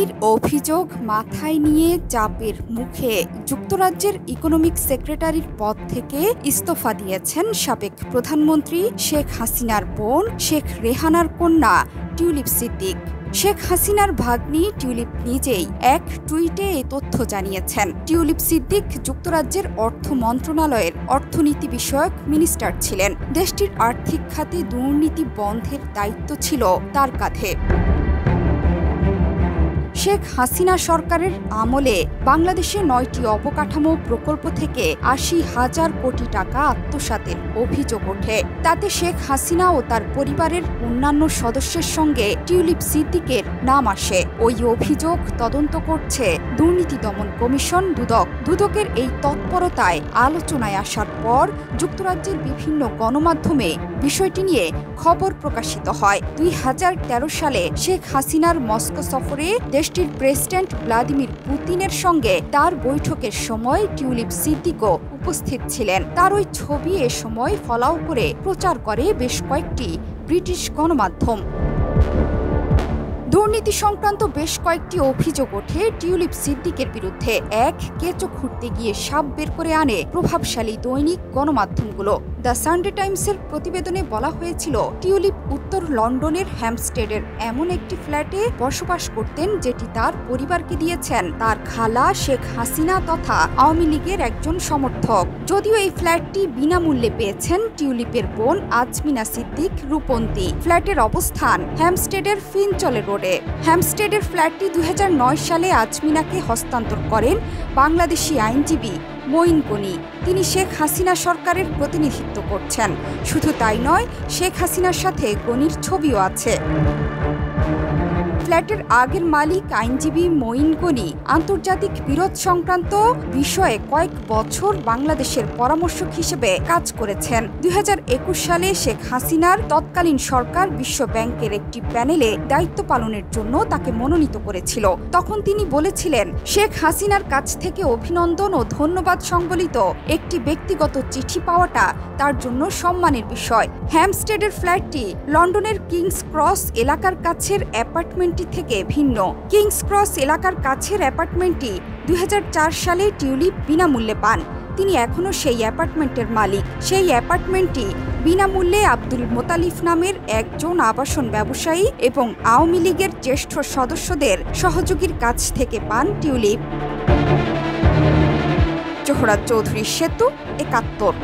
দুর্নীতির অভিযোগ মাথায় নিয়ে চাপের মুখে যুক্তরাজ্যের ইকোনমিক সেক্রেটারির পদ থেকে ইস্তফা দিয়েছেন সাবেক প্রধানমন্ত্রী শেখ হাসিনার বোন শেখ রেহানার কন্যা টিউলিপ সিদ্দিক। শেখ হাসিনার ভাগ্নি টিউলিপ নিজেই এক টুইটে এই তথ্য জানিয়েছেন। টিউলিপ সিদ্দিক যুক্তরাজ্যের অর্থ মন্ত্রণালয়ের অর্থনীতি বিষয়ক মিনিস্টার ছিলেন। দেশটির আর্থিক খাতে দুর্নীতি বন্ধের দায়িত্ব ছিল তার কাঁধে। শেখ হাসিনা সরকারের আমলে বাংলাদেশে 9টি অবকাঠামো প্রকল্প থেকে ৮০,০০০ কোটি টাকা আত্মসাতের অভিযোগ ওঠে। তাতে শেখ হাসিনা ও তার পরিবারের অন্যান্য সদস্যের সঙ্গে টিউলিপ সিদ্দিকের নাম আসে। ওই অভিযোগ তদন্ত করছে দুর্নীতি দমন কমিশন দুদক। দুদকের এই তৎপরতায় আলোচনায় আসার পর যুক্তরাজ্যের বিভিন্ন গণমাধ্যমে বিষয়টি নিয়ে খবর প্রকাশিত হয়। ২০১৩ সালে শেখ হাসিনার মস্কো সফরে দেশটির প্রেসিডেন্ট ভ্লাদিমির পুতিনের সঙ্গে তার বৈঠকের সময় টিউলিপ সিদ্দিকও উপস্থিত ছিলেন। তার ওই ছবি এ সময় ফলাও করে প্রচার করে বেশ কয়েকটি ব্রিটিশ গণমাধ্যম। দুর্নীতি সংক্রান্ত বেশ কয়েকটি অভিযোগ ওঠে টিউলিপ সিদ্দিকের বিরুদ্ধে। এক কেঁচো খুঁড়তে গিয়ে সাপ বের করে আনে প্রভাবশালী দৈনিক গণমাধ্যমগুলো। দ্য সানডে টাইমসের প্রতিবেদনে বলা হয়েছিল, টিউলিপ উত্তর লন্ডনের হ্যাম্পস্টেডের এমন একটি ফ্ল্যাটে বসবাস করতেন যেটি তার পরিবারকে দিয়েছেন তার খালা শেখ হাসিনা তথা আওয়ামী লীগের একজন সমর্থক। যদিও এই ফ্ল্যাটটি বিনামূল্যে পেয়েছেন টিউলিপের বোন আজমিনা সিদ্দিক রূপন্তী। ফ্ল্যাটের অবস্থান হ্যাম্পস্টেডের ফিনচলে রোডে। হ্যাম্পস্টেডের ফ্ল্যাটটি ২০০৯ সালে আজমিনাকে হস্তান্তর করেন বাংলাদেশি আইনজীবী মঈন গনি। তিনি শেখ হাসিনা সরকারের প্রতিনিধিত্ব করছেন। শুধু তাই নয়, শেখ হাসিনার সাথে গনির ছবিও আছে। ফ্ল্যাটের আগের মালিক আইনজীবী মঈন গনি আন্তর্জাতিক বিরোধ সংক্রান্ত বিষয়ে কয়েক বছর বাংলাদেশের পরামর্শক হিসেবে কাজ করেছেন। ২০২১ সালে শেখ হাসিনার তৎকালীন সরকার বিশ্ব ব্যাংকের একটি প্যানেলে দায়িত্ব পালনের জন্য তাকে মনোনীত করেছিল। তখন তিনি বলেছিলেন, শেখ হাসিনার কাছ থেকে অভিনন্দন ও ধন্যবাদ সংবলিত একটি ব্যক্তিগত চিঠি পাওয়াটা তার জন্য সম্মানের বিষয়। হ্যাম্পস্টেডের ফ্ল্যাটটি লন্ডনের কিংস ক্রস এলাকার কাছের অ্যাপার্টমেন্ট থেকে ভিন্ন। কিংস ক্রস এলাকার কাছের অ্যাপার্টমেন্টটি ২০০৪ সালে টিউলিপ বিনামূল্যে পান। তিনি এখনও সেই অ্যাপার্টমেন্টের মালিক। সেই অ্যাপার্টমেন্টটি বিনামূল্যে আব্দুল মোতালিফ নামের একজন আবাসন ব্যবসায়ী এবং আওয়ামী লীগের জ্যেষ্ঠ সদস্যদের সহযোগীর কাছ থেকে পান টিউলিপ। জোহরা চৌধুরী সেতু, ৭১।